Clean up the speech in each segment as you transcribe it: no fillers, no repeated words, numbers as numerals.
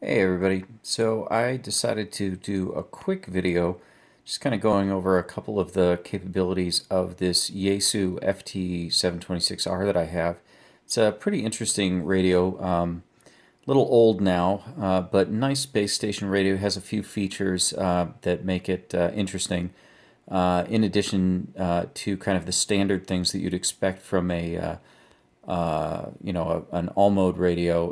Hey everybody, so I decided to do a quick video just kind of going over a couple of the capabilities of this Yaesu FT-726R that I have. It's a pretty interesting radio, little old now, but nice base station radio. Has a few features that make it interesting. In addition to kind of the standard things that you'd expect from a an all mode radio,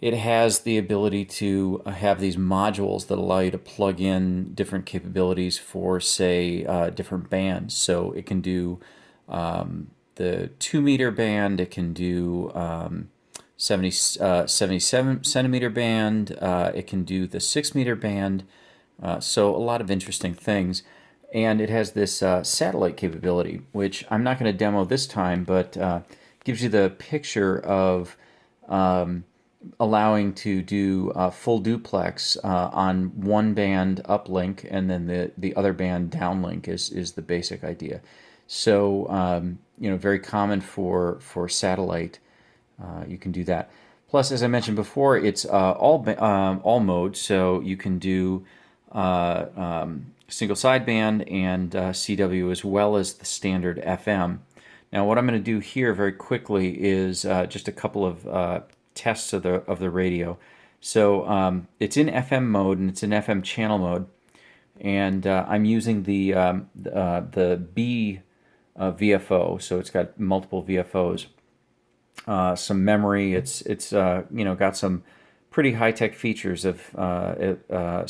it has the ability to have these modules that allow you to plug in different capabilities for, say, different bands. So it can do the 2 meter band, it can do 77 centimeter band, it can do the 6 meter band. So a lot of interesting things. And it has this satellite capability, which I'm not going to demo this time, but gives you the picture of allowing to do full duplex on one band uplink, and then the other band downlink is the basic idea. So very common for satellite. You can do that. Plus, as I mentioned before, it's all mode, so you can do single sideband and CW as well as the standard FM. Now, what I'm going to do here very quickly is just a couple of tests of the radio. So it's in FM mode and it's in FM channel mode, and I'm using the B VFO. So it's got multiple VFOs, some memory. It's got some pretty high tech features of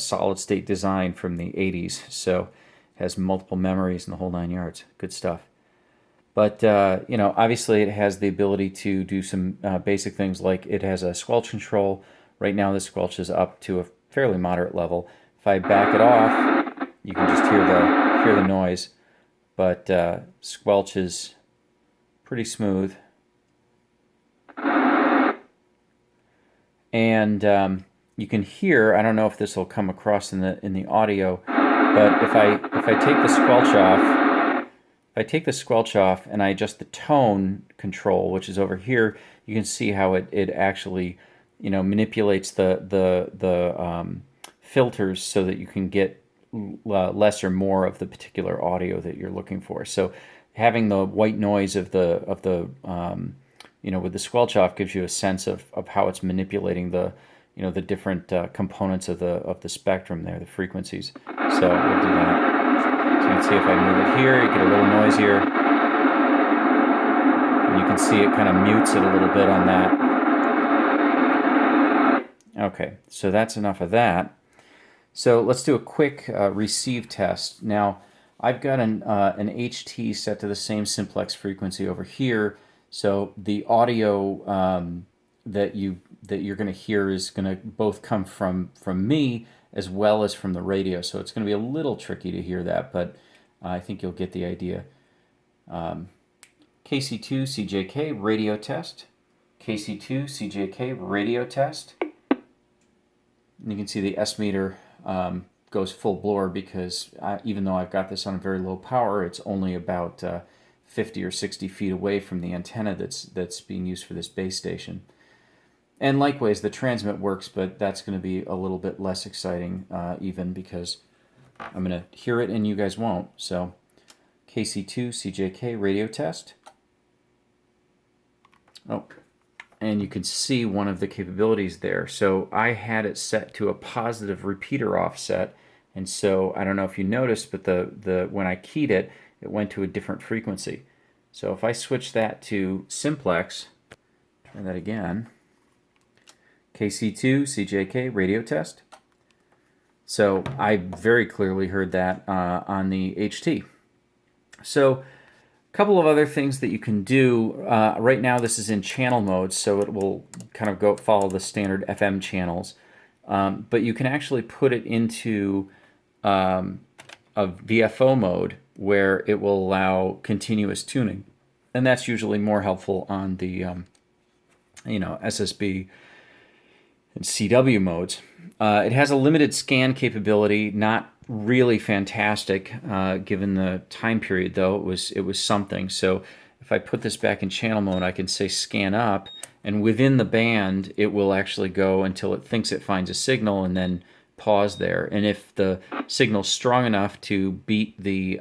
solid state design from the 80s. So it has multiple memories and the whole 9 yards. Good stuff. But, obviously it has the ability to do some basic things, like it has a squelch control. Right now the squelch is up to a fairly moderate level. If I back it off, you can just hear the noise. But squelch is pretty smooth. And you can hear, I don't know if this will come across in the audio, but if I take the squelch off, and I adjust the tone control, which is over here, you can see how it actually, manipulates the filters so that you can get less or more of the particular audio that you're looking for. So having the white noise of the with the squelch off gives you a sense of how it's manipulating the different components of the spectrum there, the frequencies. So we'll do that. So you can see if I move it here, you get a little noisier. And you can see it kind of mutes it a little bit on that. Okay, so that's enough of that. So let's do a quick receive test. Now, I've got an HT set to the same simplex frequency over here. So the audio that you're going to hear is going to both come from me as well as from the radio. So it's going to be a little tricky to hear that, but I think you'll get the idea. KC2 CJK radio test. KC2 CJK radio test. And you can see the S meter goes full blur because even though I've got this on a very low power, it's only about 50 or 60 feet away from the antenna that's being used for this base station. And likewise, the transmit works, but that's going to be a little bit less exciting even because I'm going to hear it and you guys won't. So KC2 CJK radio test. Oh, and you can see one of the capabilities there. So I had it set to a positive repeater offset, and so I don't know if you noticed, but when I keyed it, it went to a different frequency. So if I switch that to simplex, try that again. KC2 CJK radio test. So I very clearly heard that on the HT. So a couple of other things that you can do. Right now this is in channel mode, so it will kind of follow the standard FM channels. But you can actually put it into a VFO mode where it will allow continuous tuning. And that's usually more helpful on the SSB and CW modes. It has a limited scan capability, not really fantastic given the time period, though it was something. So if I put this back in channel mode, I can say scan up, and within the band it will actually go until it thinks it finds a signal and then pause there. And if the signal's strong enough to beat the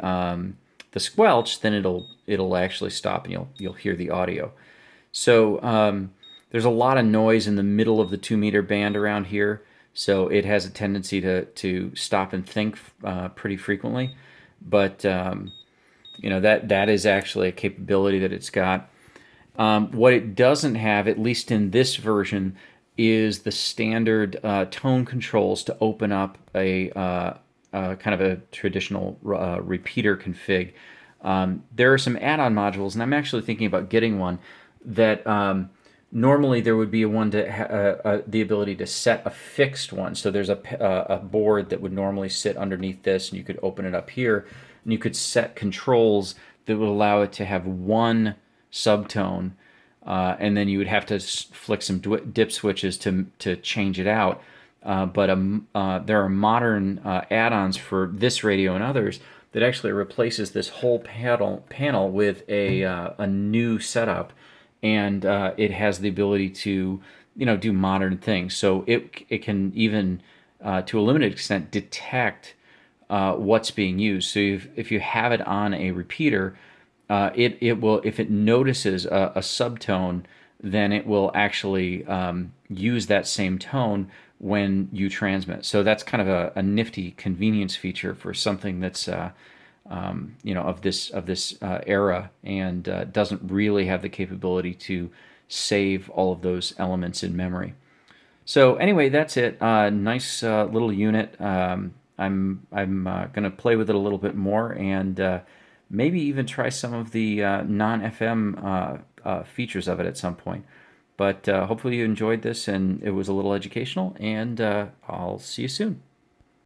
squelch, then it'll actually stop and you'll hear the audio. So there's a lot of noise in the middle of the 2 meter band around here, so it has a tendency to stop and think pretty frequently. But that is actually a capability that it's got. What it doesn't have, at least in this version, is the standard tone controls to open up a kind of a traditional repeater config. There are some add-on modules, and I'm actually thinking about getting one that normally there would be one to the ability to set a fixed one. So there's a board that would normally sit underneath this, and you could open it up here, and you could set controls that would allow it to have one subtone, and then you would have to flick some dip switches to change it out. But there are modern add-ons for this radio and others that actually replaces this whole panel with a new setup, and it has the ability to do modern things. So it can even to a limited extent detect what's being used. So if you have it on a repeater, it will, if it notices a subtone, then it will actually use that same tone when you transmit. So that's kind of a nifty convenience feature for something that's of this era, and doesn't really have the capability to save all of those elements in memory. So anyway, that's it. Nice little unit. I'm going to play with it a little bit more, and maybe even try some of the non-FM features of it at some point. But hopefully you enjoyed this and it was a little educational, and I'll see you soon.